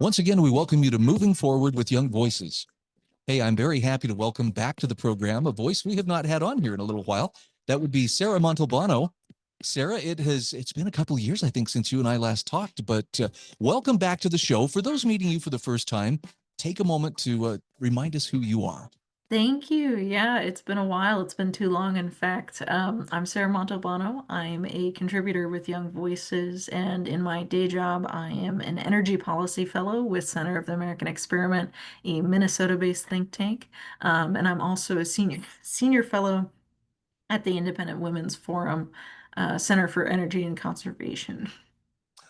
Once again, we welcome you to Moving Forward with Young Voices. Hey, I'm very happy to welcome back to the program a voice we have not had on here in a little while. That would be Sarah Montalbano. Sarah, it's been a couple of years, I think, since you and I last talked, but welcome back to the show. For those meeting you for the first time, take a moment to remind us who you are. Thank you. Yeah, it's been a while. It's been too long, in fact. I'm Sarah Montalbano. I'm a contributor with Young Voices, and in my day job, I am an energy policy fellow with Center of the American Experiment, a Minnesota-based think tank. And I'm also a senior fellow at the Independent Women's Forum, Center for Energy and Conservation.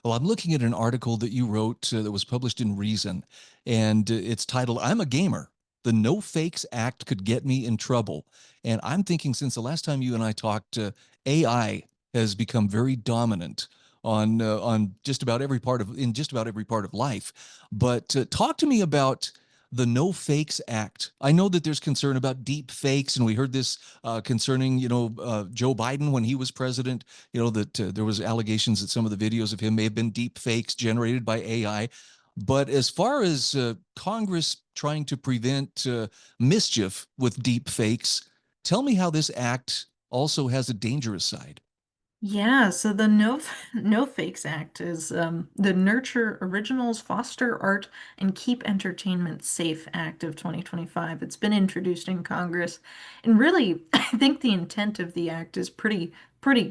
Well, I'm looking at an article that you wrote that was published in Reason, and it's titled, I'm a Gamer. The No Fakes Act Could Get Me in Trouble. And I'm thinking since the last time you and I talked, AI has become very dominant on just about every part of life. But talk to me about the No Fakes Act. I know that there's concern about deep fakes, and we heard this concerning, Joe Biden when he was president. That there was allegations that some of the videos of him may have been deep fakes generated by AI. But as far as Congress trying to prevent mischief with deep fakes, tell me how this act also has a dangerous side. Yeah, so the No Fakes Act is the Nurture Originals, Foster Art, and Keep Entertainment Safe Act of 2025. It's been introduced in Congress, and really, I think the intent of the act is pretty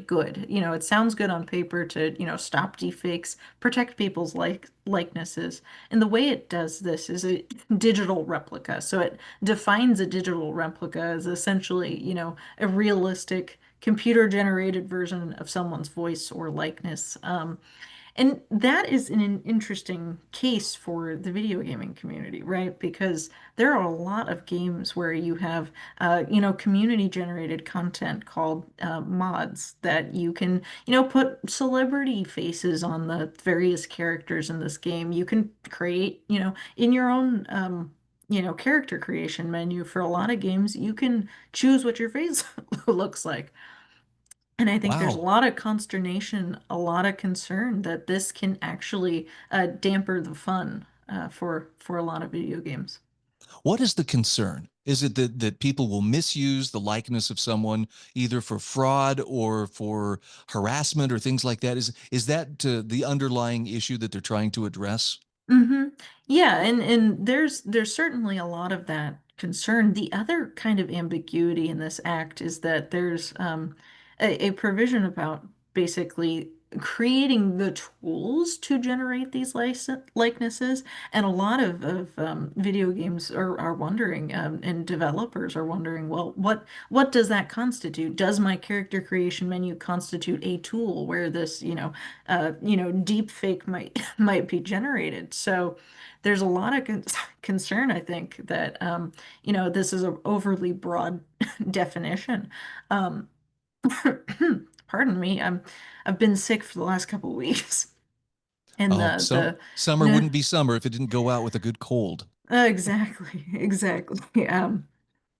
good. It sounds good on paper to, stop deepfakes, protect people's likenesses. And the way it does this is a digital replica. So it defines a digital replica as essentially, a realistic computer-generated version of someone's voice or likeness. And that is an interesting case for the video gaming community, right? Because there are a lot of games where you have, community-generated content called mods that you can, put celebrity faces on the various characters in this game. You can create, in your own, character creation menu for a lot of games, you can choose what your face looks like. And I think there's a Wow. lot of consternation, a lot of concern that this can actually damper the fun for a lot of video games. What is the concern? Is it that people will misuse the likeness of someone either for fraud or for harassment or things like that? Is that the underlying issue that they're trying to address? hmm Yeah, and there's certainly a lot of that concern. The other kind of ambiguity in this act is that there's a provision about basically creating the tools to generate these likenesses, and a lot of video games are wondering, and developers are wondering, well, what does that constitute? Does my character creation menu constitute a tool where this, deep fake might might be generated? So there's a lot of concern, I think, that this is an overly broad definition. Um, Pardon me, I've been sick for the last couple of weeks, and Oh, the so summer the wouldn't be summer if it didn't go out with a good cold. exactly. And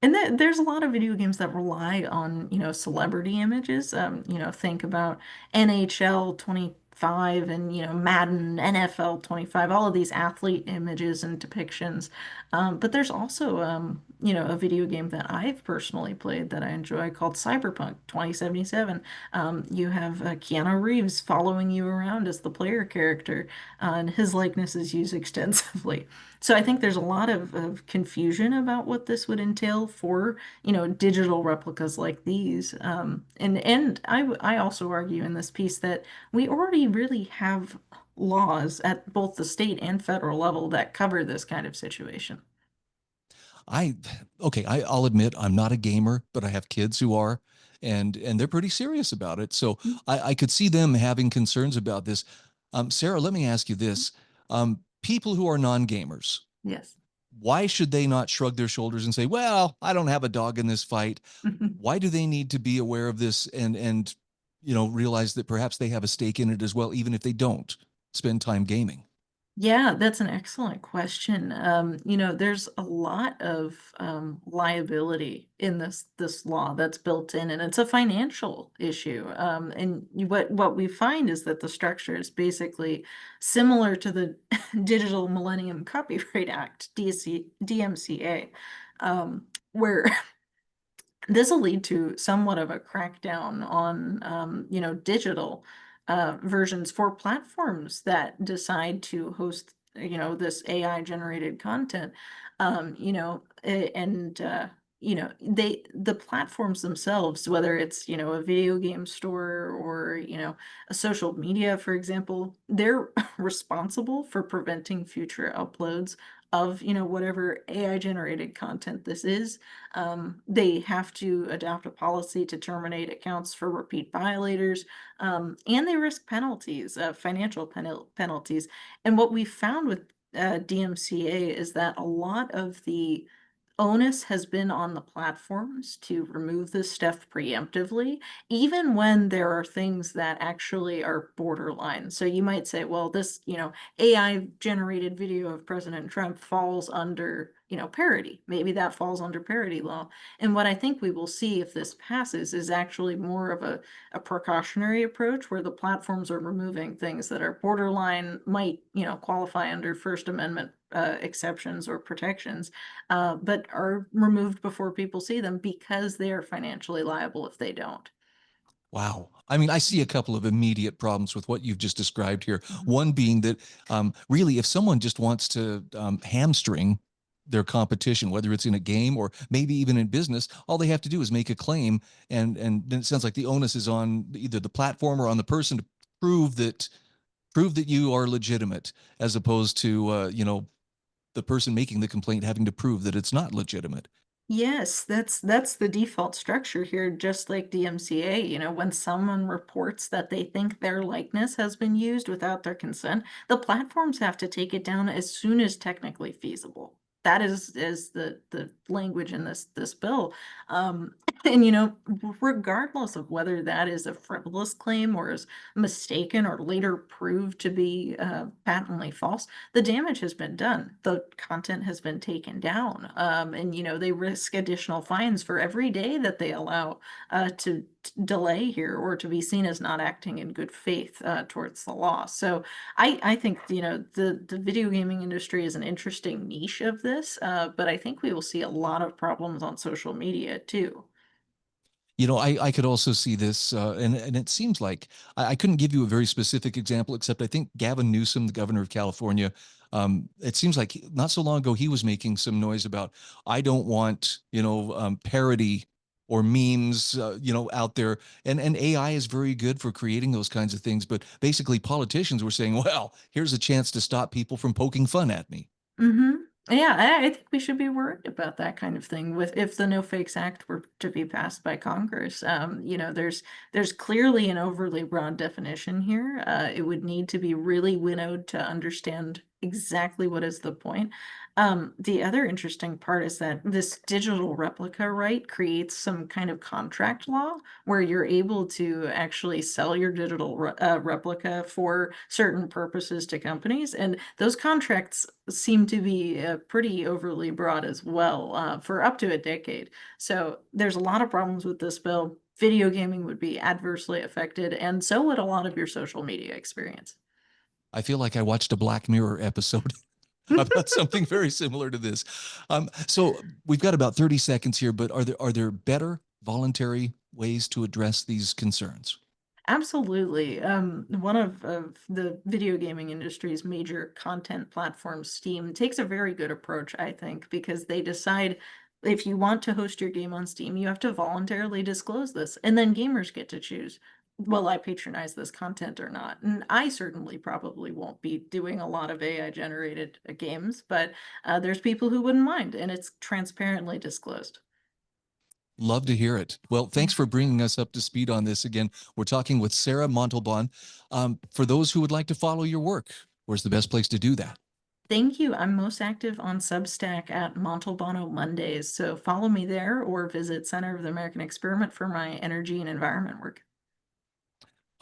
there's a lot of video games that rely on, celebrity images. Think about NHL 25 and, Madden, NFL 25, all of these athlete images and depictions. But there's also, a video game that I've personally played that I enjoy called Cyberpunk 2077. You have Keanu Reeves following you around as the player character, and his likeness is used extensively. So I think there's a lot of confusion about what this would entail for, digital replicas like these. And I also argue in this piece that we already really have laws at both the state and federal level that cover this kind of situation. I okay, I'll admit I'm not a gamer, but I have kids who are, and they're pretty serious about it. So I could see them having concerns about this. Sarah, let me ask you this. People who are non-gamers, Yes. why should they not shrug their shoulders and say, well, I don't have a dog in this fight? Why do they need to be aware of this and realize that perhaps they have a stake in it as well, even if they don't spend time gaming? Yeah, that's an excellent question. There's a lot of liability in this law that's built in, and it's a financial issue. What we find is that the structure is basically similar to the Digital Millennium Copyright Act, DMCA, where this will lead to somewhat of a crackdown on, digital versions for platforms that decide to host, this AI generated content. The platforms themselves, whether it's, a video game store or, a social media, for example, they're responsible for preventing future uploads of, whatever AI generated content this is. They have to adopt a policy to terminate accounts for repeat violators, and they risk penalties, financial penalties. And what we found with DMCA is that a lot of the onus has been on the platforms to remove this stuff preemptively, even when there are things that actually are borderline. So you might say, well, this, AI generated video of President Trump falls under, parody. Maybe that falls under parody law. And what I think we will see if this passes is actually more of a precautionary approach where the platforms are removing things that are borderline, might, qualify under First Amendment exceptions or protections, but are removed before people see them because they are financially liable if they don't. Wow. I mean, I see a couple of immediate problems with what you've just described here. Mhm. One being that really, if someone just wants to hamstring their competition, whether it's in a game or maybe even in business, all they have to do is make a claim, and then it sounds like the onus is on either the platform or on the person to prove that prove that you are legitimate, as opposed to the person making the complaint having to prove that it's not legitimate. Yes, that's the default structure here, just like DMCA. When someone reports that they think their likeness has been used without their consent, the platforms have to take it down as soon as technically feasible. That is the language in this bill. Um, and regardless of whether that is a frivolous claim or is mistaken or later proved to be patently false, the damage has been done. The content has been taken down. And they risk additional fines for every day that they allow to delay here or to be seen as not acting in good faith towards the law. So I think, the video gaming industry is an interesting niche of this, but I think we will see a lot of problems on social media too. I could also see this, and it seems like I couldn't give you a very specific example, except I think Gavin Newsom, the governor of California, it seems like not so long ago he was making some noise about, I don't want, parody or memes, out there. And AI is very good for creating those kinds of things. But basically, politicians were saying, well, here's a chance to stop people from poking fun at me. Hmm. Yeah, I think we should be worried about that kind of thing with if the No Fakes Act were to be passed by Congress. There's clearly an overly broad definition here. It would need to be really winnowed to understand exactly what is the point. The other interesting part is that this digital replica right creates some kind of contract law where you're able to actually sell your digital replica for certain purposes to companies. And those contracts seem to be pretty overly broad as well, for up to a decade. So there's a lot of problems with this bill. Video gaming would be adversely affected, and so would a lot of your social media experience. I feel like I watched a Black Mirror episode about something very similar to this. So we've got about 30 seconds here, but are there better voluntary ways to address these concerns? Absolutely. One of the video gaming industry's major content platforms, Steam, takes a very good approach, I think, because they decide if you want to host your game on Steam, you have to voluntarily disclose this, and then gamers get to choose, will I patronize this content or not? And I certainly probably won't be doing a lot of AI generated games, but there's people who wouldn't mind, and it's transparently disclosed. Love to hear it. Well, thanks for bringing us up to speed on this again. We're talking with Sarah Montalban. For those who would like to follow your work, where's the best place to do that? Thank you. I'm most active on Substack at Montalbano Mondays, so follow me there or visit Center of the American Experiment for my energy and environment work.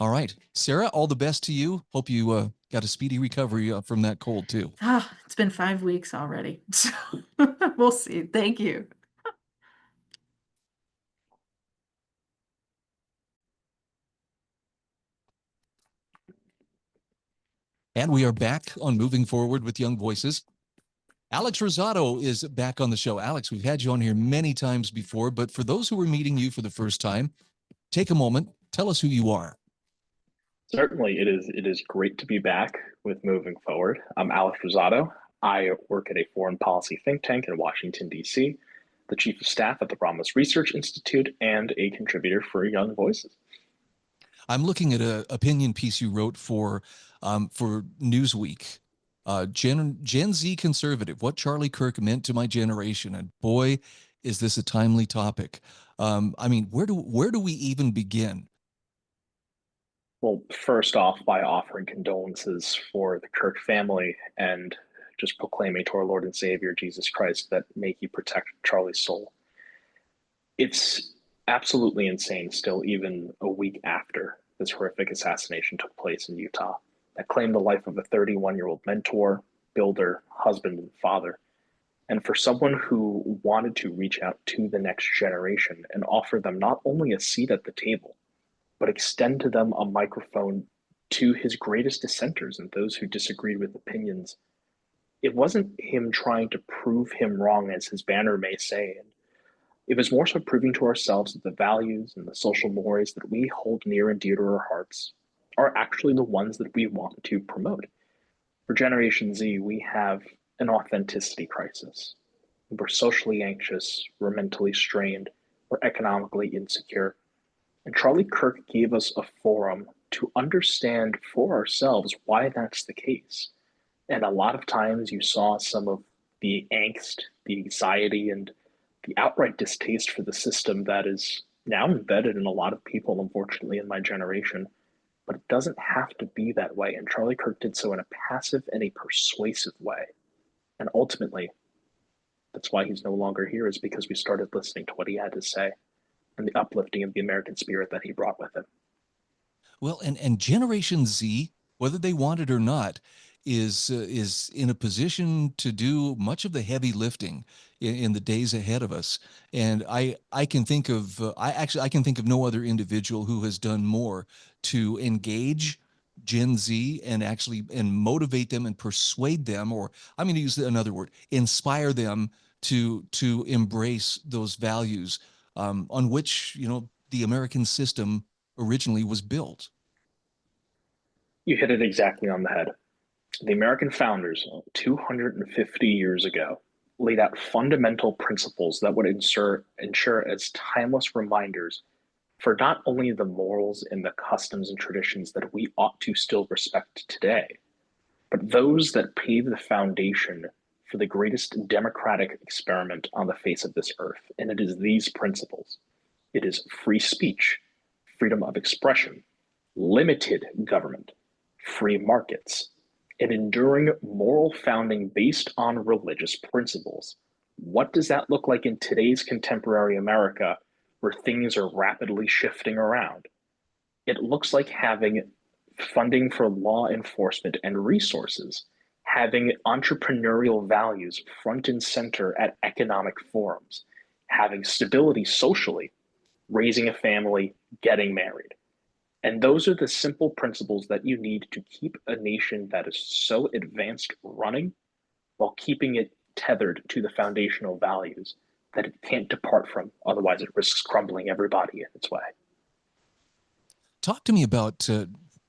All right. Sarah, all the best to you. Hope you got a speedy recovery from that cold too. Ah, it's been 5 weeks already. So we'll see. Thank you. And we are back on Moving Forward with Young Voices. Alex Rosado is back on the show. Alex, we've had you on here many times before, but for those who are meeting you for the first time, take a moment, tell us who you are. Certainly, it is great to be back with Moving Forward. I'm Alex Rosado. I work at a foreign policy think tank in Washington, D.C., the chief of staff at the Ramos Research Institute, and a contributor for Young Voices. I'm looking at an opinion piece you wrote for Newsweek. Gen Z conservative, what Charlie Kirk meant to my generation, and boy, is this a timely topic. I mean, where do we even begin? Well, first off, by offering condolences for the Kirk family and just proclaiming to our Lord and Savior Jesus Christ that may He protect Charlie's soul. It's absolutely insane still, even a week after this horrific assassination took place in Utah, that claimed the life of a 31-year-old mentor, builder, husband, and father. And for someone who wanted to reach out to the next generation and offer them not only a seat at the table, but extend to them a microphone to his greatest dissenters and those who disagreed with opinions. It wasn't him trying to prove him wrong, as his banner may say. And it was more so proving to ourselves that the values and the social mores that we hold near and dear to our hearts are actually the ones that we want to promote. For Generation Z, we have an authenticity crisis. We're socially anxious, we're mentally strained, we're economically insecure. And Charlie Kirk gave us a forum to understand for ourselves why that's the case. And a lot of times you saw some of the angst, the anxiety, and the outright distaste for the system that is now embedded in a lot of people, unfortunately, in my generation. But it doesn't have to be that way. And Charlie Kirk did so in a passive and a persuasive way. And ultimately, that's why he's no longer here, is because we started listening to what he had to say and the uplifting of the American spirit that he brought with him. Well, and Generation Z, whether they want it or not, is in a position to do much of the heavy lifting in the days ahead of us. And I can think of I can think of no other individual who has done more to engage Gen Z and actually and motivate them and persuade them, or I'm going to use another word, inspire them to embrace those values on which the American system originally was built. You hit it exactly on the head. The American founders, 250 years ago, laid out fundamental principles that would ensure as timeless reminders for not only the morals and the customs and traditions that we ought to still respect today, but those that pave the foundation for the greatest democratic experiment on the face of this earth. And it is these principles. It is free speech, freedom of expression, limited government, free markets, an enduring moral founding based on religious principles. What does that look like in today's contemporary America, where things are rapidly shifting around? It looks like having funding for law enforcement and resources, having entrepreneurial values front and center at economic forums, having stability socially, raising a family, getting married. And those are the simple principles that you need to keep a nation that is so advanced running while keeping it tethered to the foundational values that it can't depart from. Otherwise, it risks crumbling everybody in its way. Talk to me about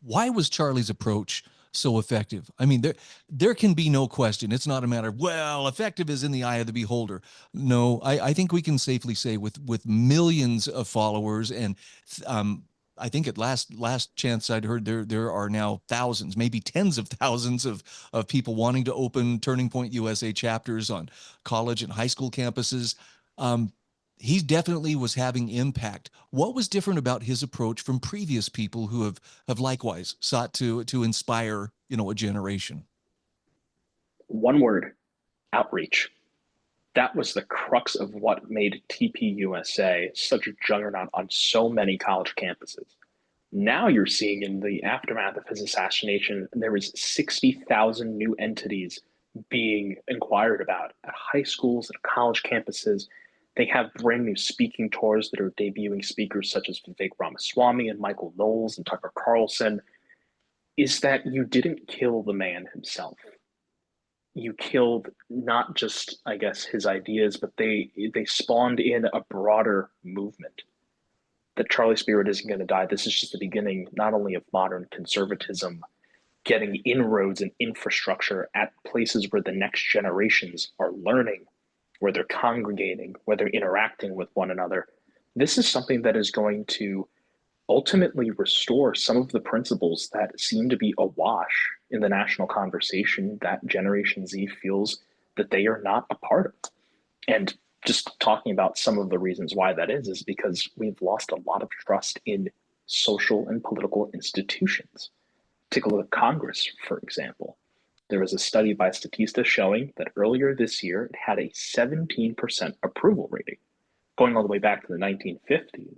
why was Charlie's approach so effective? I mean, there can be no question. It's not a matter of, well, effective is in the eye of the beholder. No, I think we can safely say with millions of followers and I think at last chance I'd heard there are now thousands, maybe tens of thousands of people wanting to open Turning Point USA chapters on college and high school campuses. He definitely was having impact. What was different about his approach from previous people who have likewise sought to inspire, a generation? One word: outreach. That was the crux of what made TPUSA such a juggernaut on so many college campuses. Now you're seeing in the aftermath of his assassination, there was 60,000 new entities being inquired about at high schools and college campuses. They have brand new speaking tours that are debuting speakers such as Vivek Ramaswamy and Michael Knowles and Tucker Carlson. Is that you didn't kill the man himself. You killed not just, I guess, his ideas, but they spawned in a broader movement that Charlie Spirit isn't going to die. This is just the beginning, not only of modern conservatism getting inroads and infrastructure at places where the next generations are learning, where they're congregating, where they're interacting with one another. This is something that is going to ultimately restore some of the principles that seem to be awash in the national conversation that Generation Z feels that they are not a part of. And just talking about some of the reasons why that is because we've lost a lot of trust in social and political institutions. Take a look at Congress, for example. There was a study by Statista showing that earlier this year it had a 17% approval rating. Going all the way back to the 1950s,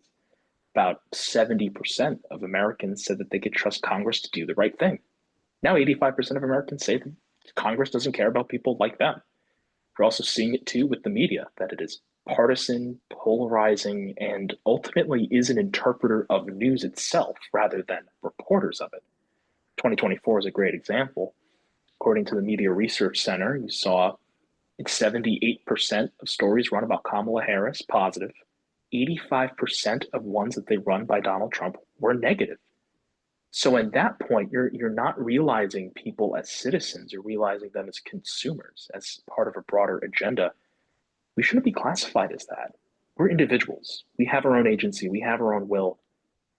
about 70% of Americans said that they could trust Congress to do the right thing. Now 85% of Americans say that Congress doesn't care about people like them. You're also seeing it too with the media, that it is partisan, polarizing, and ultimately is an interpreter of news itself rather than reporters of it. 2024 is a great example. According to the Media Research Center, you saw 78% of stories run about Kamala Harris positive, 85% of ones that they run by Donald Trump were negative. So at that point, you're not realizing people as citizens, you're realizing them as consumers, as part of a broader agenda. We shouldn't be classified as that. We're individuals. We have our own agency, we have our own will.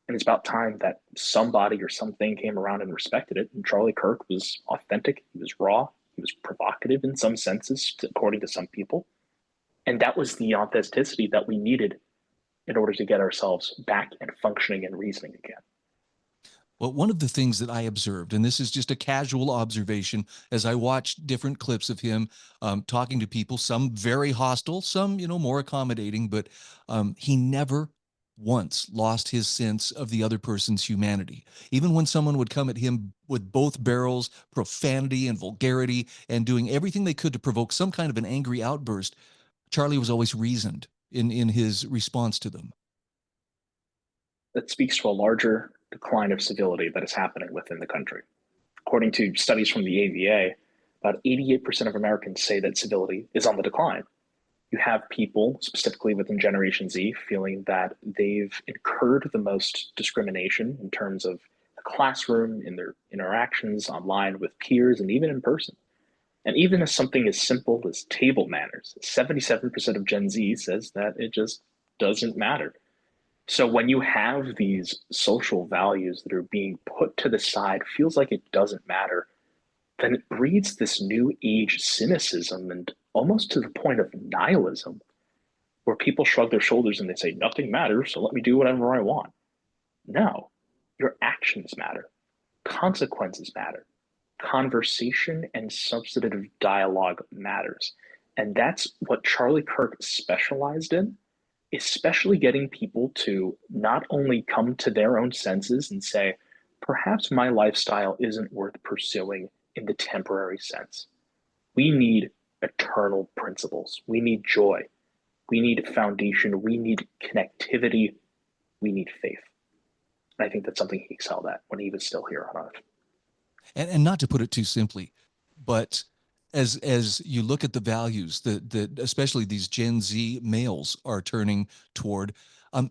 And it's about time that somebody or something came around and respected it. And Charlie Kirk was authentic, he was raw, he was provocative in some senses, according to some people. And that was the authenticity that we needed in order to get ourselves back and functioning and reasoning again. Well, one of the things that I observed, and this is just a casual observation, as I watched different clips of him talking to people, some very hostile, some, more accommodating, but he never once lost his sense of the other person's humanity. Even when someone would come at him with both barrels, profanity and vulgarity, and doing everything they could to provoke some kind of an angry outburst, Charlie was always reasoned in his response to them. That speaks to a larger decline of civility that is happening within the country. According to studies from the AVA, about 88% of Americans say that civility is on the decline. You have people, specifically within Generation Z, feeling that they've incurred the most discrimination in terms of the classroom, in their interactions online with peers, and even in person. And even as something as simple as table manners, 77% of Gen Z says that it just doesn't matter. So when you have these social values that are being put to the side, feels like it doesn't matter, then it breeds this new age cynicism and almost to the point of nihilism, where people shrug their shoulders and they say, nothing matters, so let me do whatever I want. No, your actions matter. Consequences matter. Conversation and substantive dialogue matters. And that's what Charlie Kirk specialized in, especially getting people to not only come to their own senses and say, perhaps my lifestyle isn't worth pursuing in the temporary sense. We need eternal principles. We need joy. We need foundation. We need connectivity. We need faith. And I think that's something he excelled at when he was still here on Earth. And not to put it too simply, but as you look at the values that especially these Gen Z males are turning toward,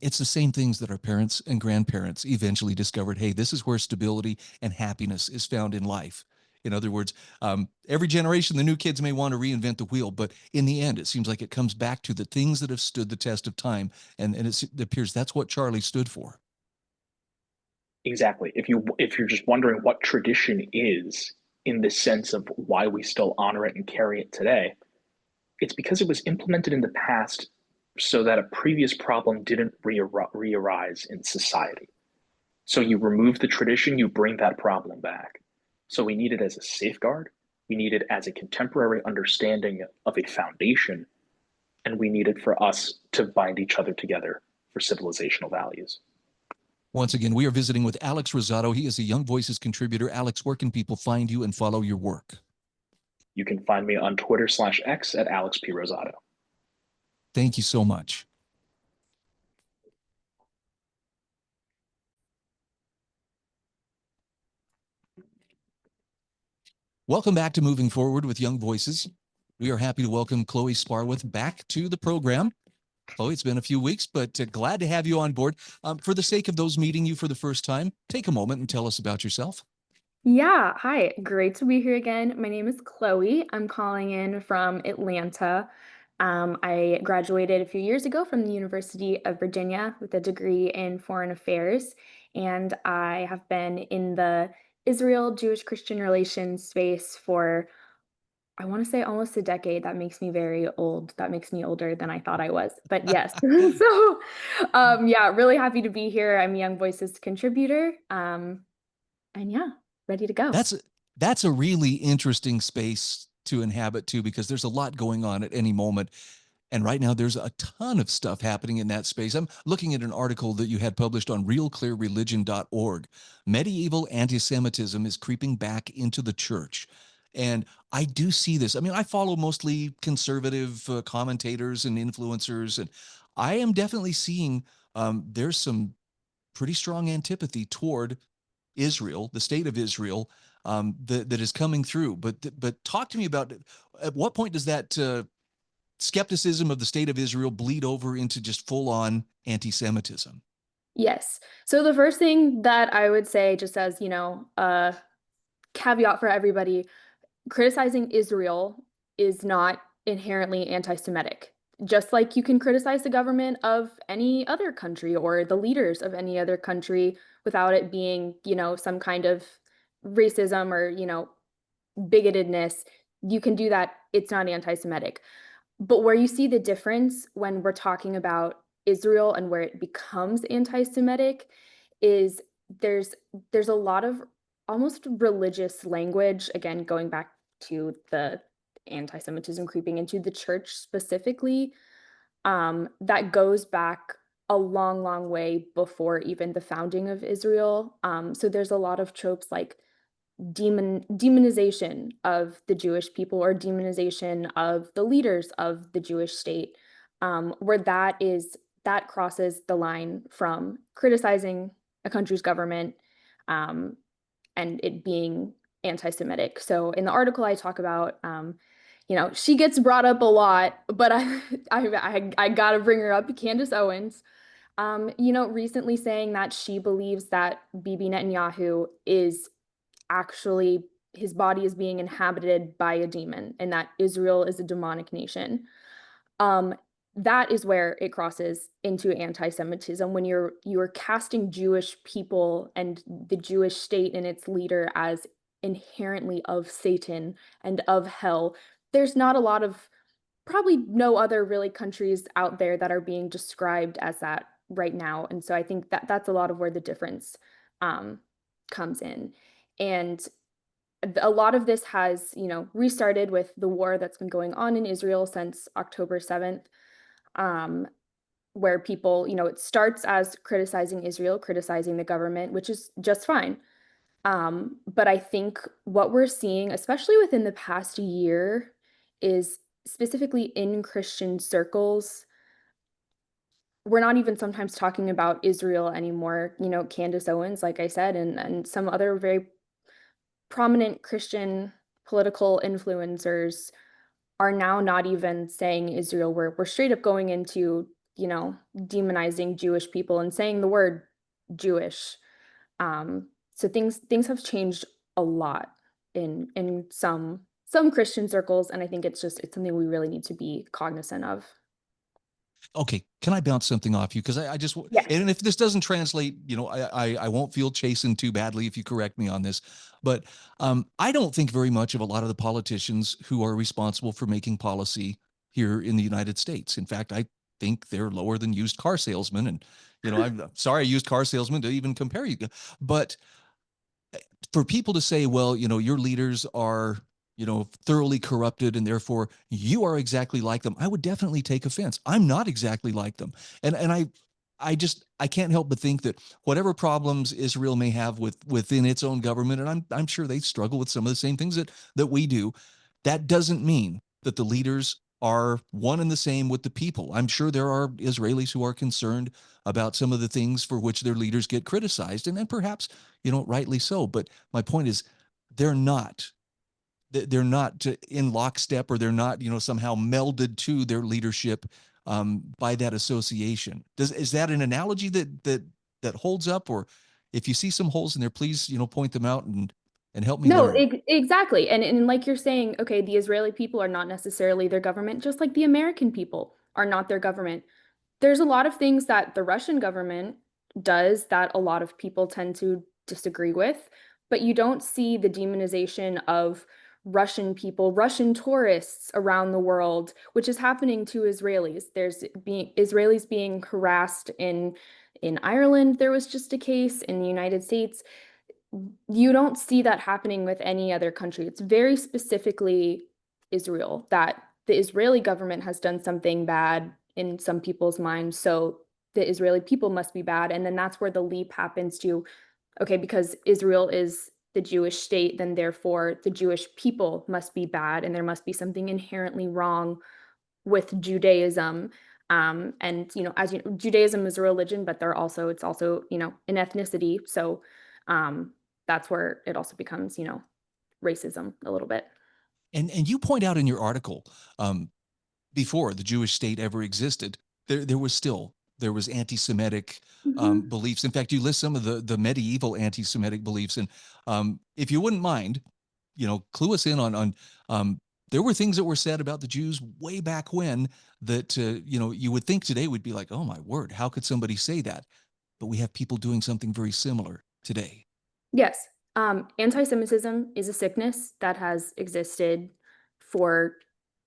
it's the same things that our parents and grandparents eventually discovered. Hey, this is where stability and happiness is found in life. In other words, every generation, the new kids may want to reinvent the wheel, but in the end, it seems like it comes back to the things that have stood the test of time. And it appears that's what Charlie stood for. Exactly. If you're just wondering what tradition is in the sense of why we still honor it and carry it today, it's because it was implemented in the past so that a previous problem didn't re-arise in society. So you remove the tradition, you bring that problem back. So we need it as a safeguard, we need it as a contemporary understanding of a foundation, and we need it for us to bind each other together for civilizational values. Once again, we are visiting with Alex Rosado. He is a Young Voices contributor. Alex, where can people find you and follow your work? You can find me on Twitter/X at Alex P. Rosado. Thank you so much. Welcome back to Moving Forward with Young Voices. We are happy to welcome Chloe Sparwath back to the program. Chloe, it's been a few weeks, but glad to have you on board. For the sake of those meeting you for the first time, take a moment and tell us about yourself. Yeah, hi. Great to be here again. My name is Chloe. I'm calling in from Atlanta. I graduated a few years ago from the University of Virginia with a degree in foreign affairs, and I have been in the Israel Jewish Christian relations space for, I want to say, almost a decade. That makes me very old. That makes me older than I thought I was. But yes, so yeah, really happy to be here. I'm a Young Voices contributor. And yeah, ready to go. That's a really interesting space to inhabit too, because there's a lot going on at any moment. And right now there's a ton of stuff happening in that space. I'm looking at an article that you had published on realclearreligion.org. Medieval anti-Semitism is creeping back into the church. And I do see this. I mean, I follow mostly conservative commentators and influencers, and I am definitely seeing there's some pretty strong antipathy toward Israel, the state of Israel, that is coming through. But talk to me about, at what point does that skepticism of the state of Israel bleed over into just full-on anti-Semitism? Yes. So the first thing that I would say, just as, a caveat for everybody, criticizing Israel is not inherently anti-Semitic. Just like you can criticize the government of any other country or the leaders of any other country without it being, some kind of racism or, bigotedness, you can do that. It's not anti-Semitic. But where you see the difference when we're talking about Israel and where it becomes anti-Semitic is there's a lot of almost religious language, again, going back to the anti-Semitism creeping into the church specifically, that goes back a long, long way before even the founding of Israel. So there's a lot of tropes like demonization of the Jewish people or demonization of the leaders of the Jewish state, where that crosses the line from criticizing a country's government, and it being anti-Semitic. So in the article I talk about, she gets brought up a lot, but I gotta bring her up, Candace Owens. Recently saying that she believes that Bibi Netanyahu is actually, his body is being inhabited by a demon and that Israel is a demonic nation. That is where it crosses into anti-Semitism, when you're casting Jewish people and the Jewish state and its leader as inherently of Satan and of hell. There's not a lot of, probably no other really countries out there that are being described as that right now. And so I think that that's a lot of where the difference comes in. And a lot of this has, restarted with the war that's been going on in Israel since October 7th, where people, it starts as criticizing Israel, criticizing the government, which is just fine. But I think what we're seeing, especially within the past year, is specifically in Christian circles, we're not even sometimes talking about Israel anymore. Candace Owens, like I said, and some other very prominent Christian political influencers are now not even saying Israel. We're straight up going into, demonizing Jewish people and saying the word Jewish. So things have changed a lot in some Christian circles, and I think it's something we really need to be cognizant of. Okay, can I bounce something off you? Because I just, Yes. and if this doesn't translate, I won't feel chastened too badly if you correct me on this. But I don't think very much of a lot of the politicians who are responsible for making policy here in the United States. In fact, I think they're lower than used car salesmen. And, I'm sorry, used car salesman to even compare you. But for people to say, well, your leaders are, thoroughly corrupted and therefore you are exactly like them, I would definitely take offense. I'm not exactly like them. And I can't help but think that whatever problems Israel may have within its own government, and I'm sure they struggle with some of the same things that we do, that doesn't mean that the leaders are one and the same with the people. I'm sure there are Israelis who are concerned about some of the things for which their leaders get criticized, and then perhaps, rightly so. But my point is, they're not they're not in lockstep, or they're not, somehow melded to their leadership by that association. Is that an analogy that holds up? Or if you see some holes in there, please, point them out and help me No, learn. exactly. And like you're saying, okay, the Israeli people are not necessarily their government, just like the American people are not their government. There's a lot of things that the Russian government does that a lot of people tend to disagree with, but you don't see the demonization of Russian people, Russian tourists around the world, which is happening to Israelis. There's being Israelis being harassed in Ireland. There was just a case in the United States. You don't see that happening with any other country. It's very specifically Israel that the Israeli government has done something bad in some people's minds. So the Israeli people must be bad. And then that's where the leap happens to, okay, because Israel is the Jewish state, then therefore the Jewish people must be bad. And there must be something inherently wrong with Judaism. And as you know, Judaism is a religion, but it's also, an ethnicity. So um, that's where it also becomes, racism a little bit. And you point out in your article, before the Jewish state ever existed, there was anti-Semitic Mhm. beliefs. In fact, you list some of the medieval anti-Semitic beliefs, and if you wouldn't mind, clue us in on there were things that were said about the Jews way back when that you would think today would be like, oh my word, how could somebody say that? But we have people doing something very similar today. Yes. Anti-Semitism is a sickness that has existed for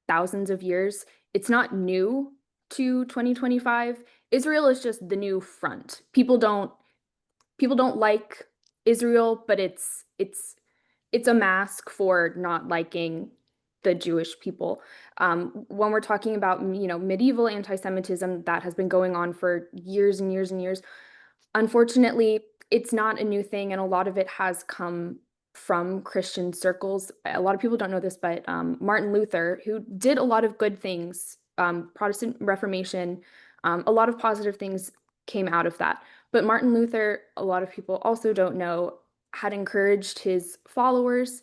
thousands of years. It's not new to 2025. Israel is just the new front. People don't like Israel, but it's a mask for not liking the Jewish people. When we're talking about medieval anti-Semitism, that has been going on for years and years and years. Unfortunately, it's not a new thing, and a lot of it has come from Christian circles. A lot of people don't know this, but Martin Luther, who did a lot of good things, Protestant Reformation, a lot of positive things came out of that. But Martin Luther, a lot of people also don't know, had encouraged his followers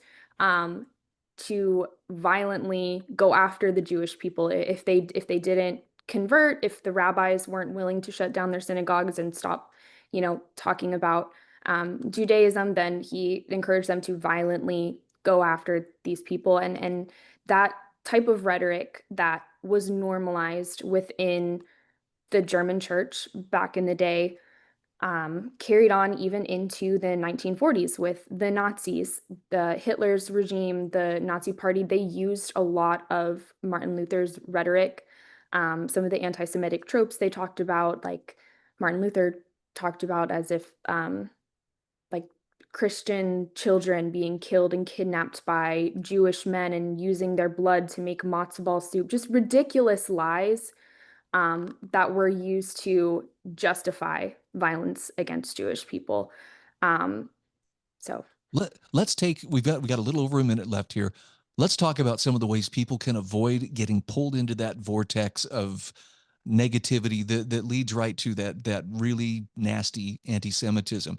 to violently go after the Jewish people if they didn't convert, if the rabbis weren't willing to shut down their synagogues and stop talking about Judaism, then he encouraged them to violently go after these people. And that type of rhetoric that was normalized within the German church back in the day carried on even into the 1940s with the Nazis, the Hitler's regime, the Nazi Party. They used a lot of Martin Luther's rhetoric. Some of the anti-Semitic tropes they talked about, like Martin Luther talked about as if like Christian children being killed and kidnapped by Jewish men and using their blood to make matzo ball soup, just ridiculous lies that were used to justify violence against Jewish people. Um, so Let's take we got a little over a minute left here. Let's talk about some of the ways people can avoid getting pulled into that vortex of negativity that leads right to that really nasty anti-Semitism.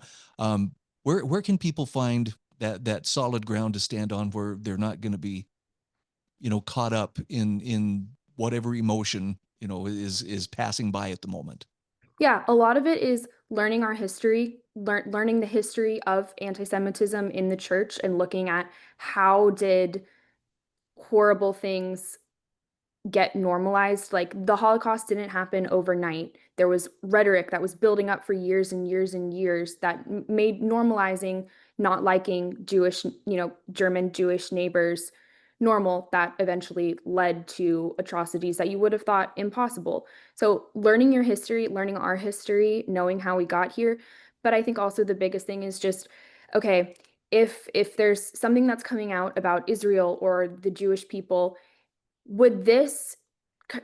Where can people find that solid ground to stand on, where they're not going to be caught up in whatever emotion is passing by at the moment? yeah, a lot of it is learning our history, learning the history of anti-Semitism in the church and looking at how did horrible things get normalized. Like the Holocaust didn't happen overnight. There was rhetoric that was building up for years and years and years that made normalizing not liking Jewish, German Jewish neighbors normal, that eventually led to atrocities that you would have thought impossible. So learning your history, learning our history, knowing how we got here. But I think also the biggest thing is just, okay, if there's something that's coming out about Israel or the Jewish people, would this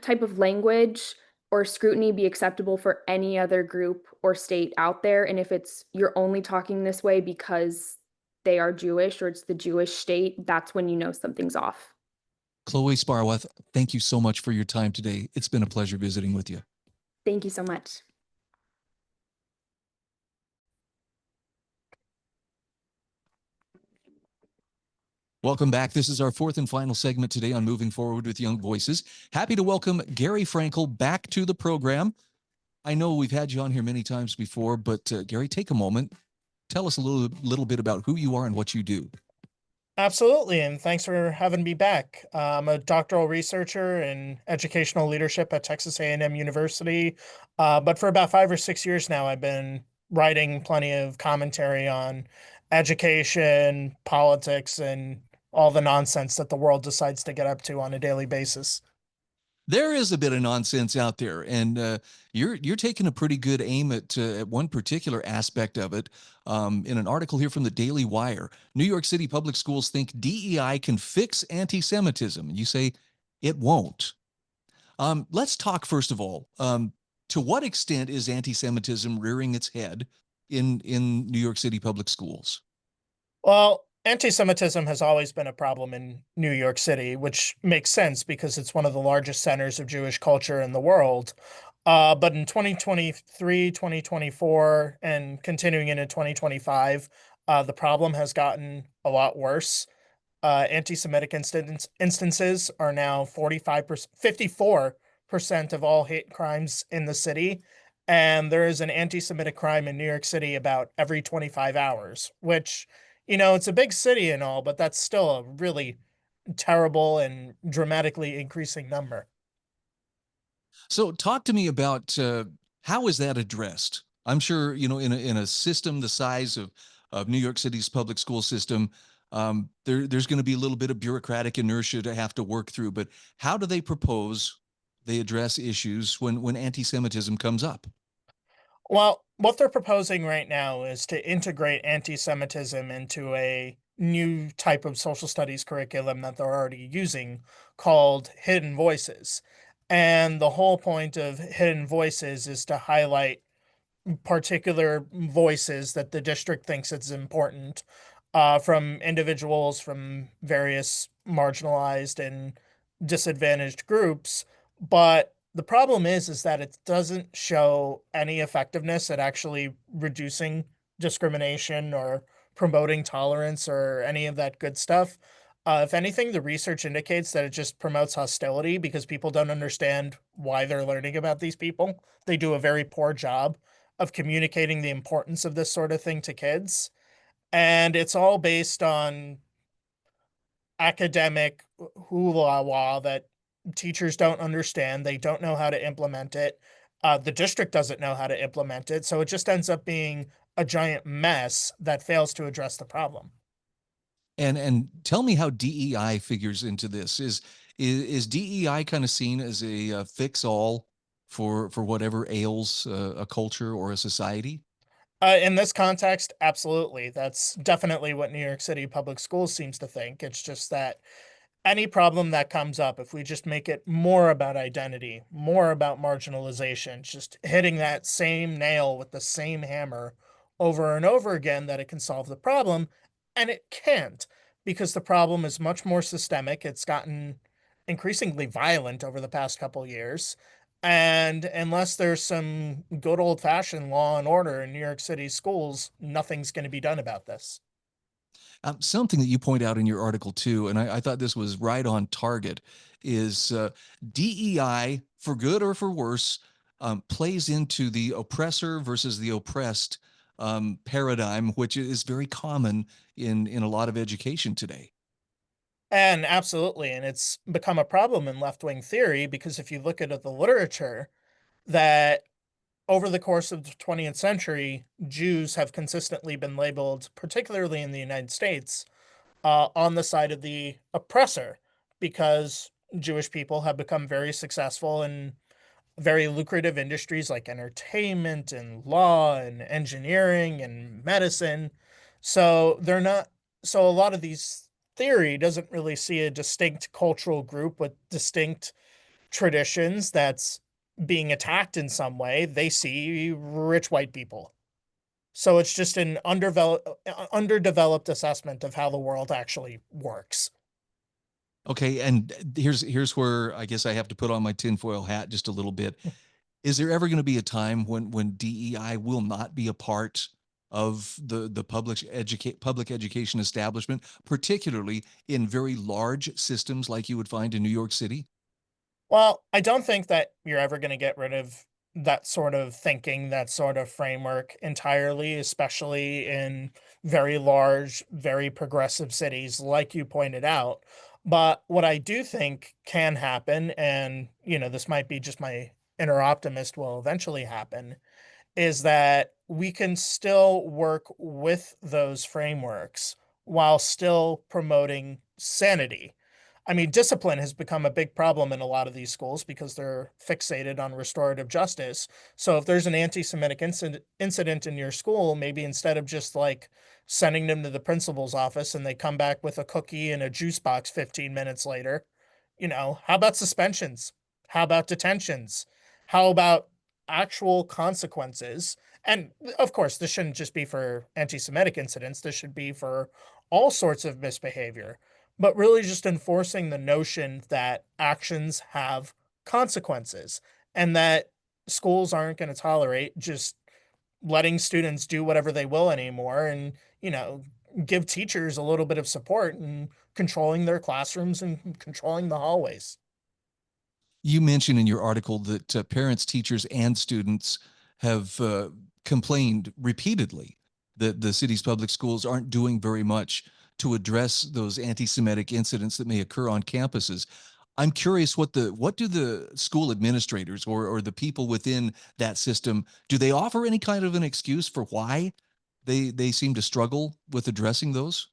type of language or scrutiny be acceptable for any other group or state out there? And if it's you're only talking this way because they are Jewish or it's the Jewish state, that's when you know something's off. Chloe Sparwath, thank you so much for your time today. It's been a pleasure visiting with you. Thank you so much. Welcome back. This is our fourth and final segment today on Moving Forward with Young Voices. Happy to welcome Gary Frankel back to the program. I know we've had you on here many times before, but Gary, take a moment. Tell us a little bit about who you are and what you do. Absolutely, and thanks for having me back. I'm a doctoral researcher in educational leadership at Texas A&M University, but for about 5 or 6 years now, I've been writing plenty of commentary on education, politics, and all the nonsense that the world decides to get up to on a daily basis. There is a bit of nonsense out there, and you're taking a pretty good aim at one particular aspect of it. In an article here from the Daily Wire, New York City public schools think DEI can fix anti-Semitism. You say it won't. Let's talk first of all. To what extent is anti-Semitism rearing its head in New York City public schools? Well, anti-Semitism has always been a problem in New York City, which makes sense because it's one of the largest centers of Jewish culture in the world. But in 2023, 2024, and continuing into 2025, the problem has gotten a lot worse. Anti-Semitic instances are now 45%, 54% of all hate crimes in the city. And there is an anti-Semitic crime in New York City about every 25 hours, which, it's a big city and all, but that's still a really terrible and dramatically increasing number. So talk to me about how is that addressed? I'm sure, in a system the size of New York City's public school system, there's going to be a little bit of bureaucratic inertia to have to work through. But how do they propose they address issues when anti-Semitism comes up? Well, what they're proposing right now is to integrate anti-Semitism into a new type of social studies curriculum that they're already using called Hidden Voices. And the whole point of Hidden Voices is to highlight particular voices that the district thinks it's important, from individuals from various marginalized and disadvantaged groups. But the problem is that it doesn't show any effectiveness at actually reducing discrimination or promoting tolerance or any of that good stuff. If anything, the research indicates that it just promotes hostility because people don't understand why they're learning about these people. They do a very poor job of communicating the importance of this sort of thing to kids. And it's all based on academic hoo-la-la that teachers don't understand. They don't know how to implement it. The district doesn't know how to implement it. So it just ends up being a giant mess that fails to address the problem. And tell me how DEI figures into this. Is DEI kind of seen as a fix all for whatever ails a culture or a society? In this context, absolutely. That's definitely what New York City public schools seems to think. It's just that any problem that comes up, if we just make it more about identity, more about marginalization, just hitting that same nail with the same hammer over and over again, that it can solve the problem. And it can't, because the problem is much more systemic. It's gotten increasingly violent over the past couple years. And unless there's some good old fashioned law and order in New York City schools, nothing's going to be done about this. Something that you point out in your article too, and I thought this was right on target, is DEI, for good or for worse, plays into the oppressor versus the oppressed paradigm, which is very common in a lot of education today. And absolutely. And it's become a problem in left wing theory because if you look at the literature, that over the course of the 20th century, Jews have consistently been labeled, particularly in the United States, on the side of the oppressor because Jewish people have become very successful in very lucrative industries like entertainment and law and engineering and medicine. So they're not, so a lot of these theory doesn't really see a distinct cultural group with distinct traditions that's being attacked in some way, they see rich white people. So it's just an underdeveloped assessment of how the world actually works. Okay, and here's where I guess I have to put on my tinfoil hat just a little bit. Is there ever going to be a time when DEI will not be a part of the public education establishment, particularly in very large systems like you would find in New York City? Well, I don't think that you're ever going to get rid of that sort of thinking, that sort of framework entirely, especially in very large, very progressive cities, like you pointed out. But what I do think can happen, and this might be just my inner optimist will eventually happen, is that we can still work with those frameworks while still promoting sanity. I mean, discipline has become a big problem in a lot of these schools because they're fixated on restorative justice. So if there's an anti-Semitic incident in your school, maybe instead of just like sending them to the principal's office and they come back with a cookie and a juice box 15 minutes later, how about suspensions? How about detentions? How about actual consequences? And of course, this shouldn't just be for anti-Semitic incidents. This should be for all sorts of misbehavior, but really just enforcing the notion that actions have consequences and that schools aren't going to tolerate just letting students do whatever they will anymore, and, give teachers a little bit of support and controlling their classrooms and controlling the hallways. You mentioned in your article that parents, teachers, and students have complained repeatedly that the city's public schools aren't doing very much to address those anti-Semitic incidents that may occur on campuses. I'm curious what do the school administrators or the people within that system, do they offer any kind of an excuse for why they seem to struggle with addressing those?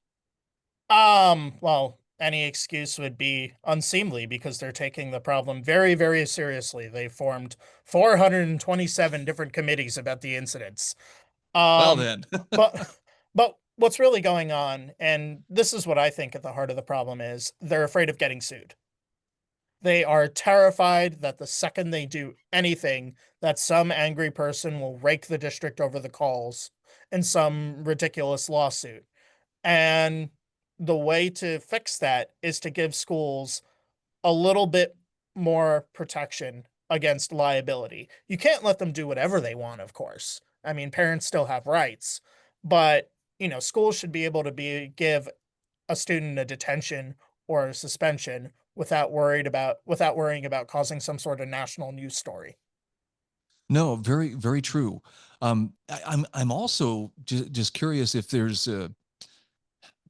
Well, any excuse would be unseemly because they're taking the problem very, very seriously. They formed 427 different committees about the incidents. Well Um, then. but but what's really going on, and this is what I think at the heart of the problem is, they're afraid of getting sued. They are terrified that the second they do anything, that some angry person will rake the district over the coals in some ridiculous lawsuit. And the way to fix that is to give schools a little bit more protection against liability. You can't let them do whatever they want, of course. I mean, parents still have rights, but schools should be able to give a student a detention or a suspension without worrying about causing some sort of national news story. No, very, very true. I'm also just curious if there's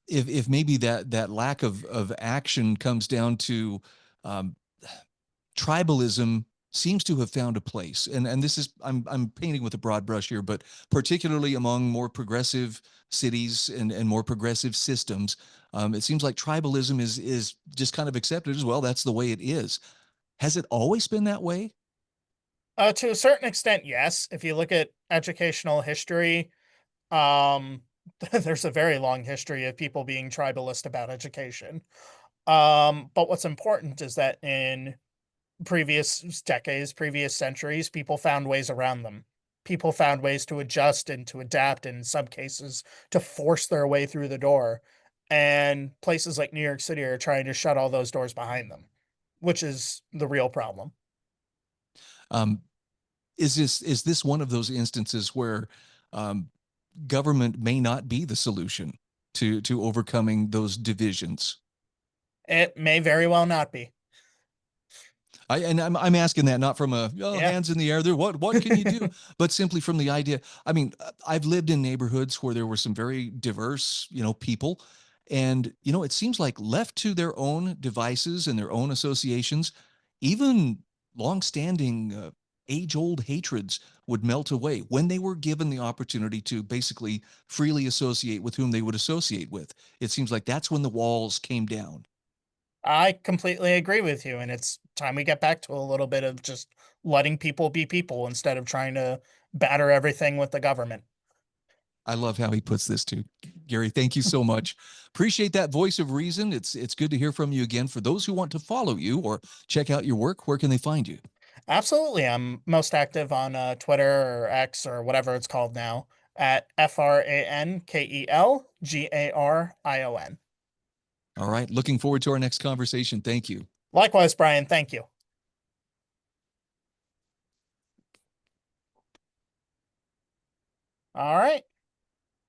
if maybe that lack of action comes down to um, tribalism seems to have found a place, and this is I'm painting with a broad brush here, but particularly among more progressive cities and more progressive systems, it seems like tribalism is just kind of accepted as well. That's the way it is. Has it always been that way? To a certain extent, yes. If you look at educational history, um, there's a very long history of people being tribalist about education. But what's important is that in previous decades, previous centuries, people found ways around them. People found ways to adjust and to adapt, and in some cases, to force their way through the door. And places like New York City are trying to shut all those doors behind them, which is the real problem. Um, is this one of those instances where um, government may not be the solution to overcoming those divisions? It may very well not be. I'm asking that not from a Yeah. hands in the air there, what can you do, but simply from the idea. I mean, I've lived in neighborhoods where there were some very diverse people, and it seems like left to their own devices and their own associations, even longstanding age-old hatreds would melt away when they were given the opportunity to basically freely associate with whom they would associate with. It seems like that's when the walls came down. I completely agree with you, and it's time we get back to a little bit of just letting people be people instead of trying to batter everything with the government. I love how he puts this too. Gary, thank you so much. Appreciate that voice of reason. It's good to hear from you again. For those who want to follow you or check out your work, where can they find you? Absolutely. I'm most active on Twitter or X or whatever it's called now at FrankelGarion. All right. Looking forward to our next conversation. Thank you. Likewise, Brian. Thank you. All right.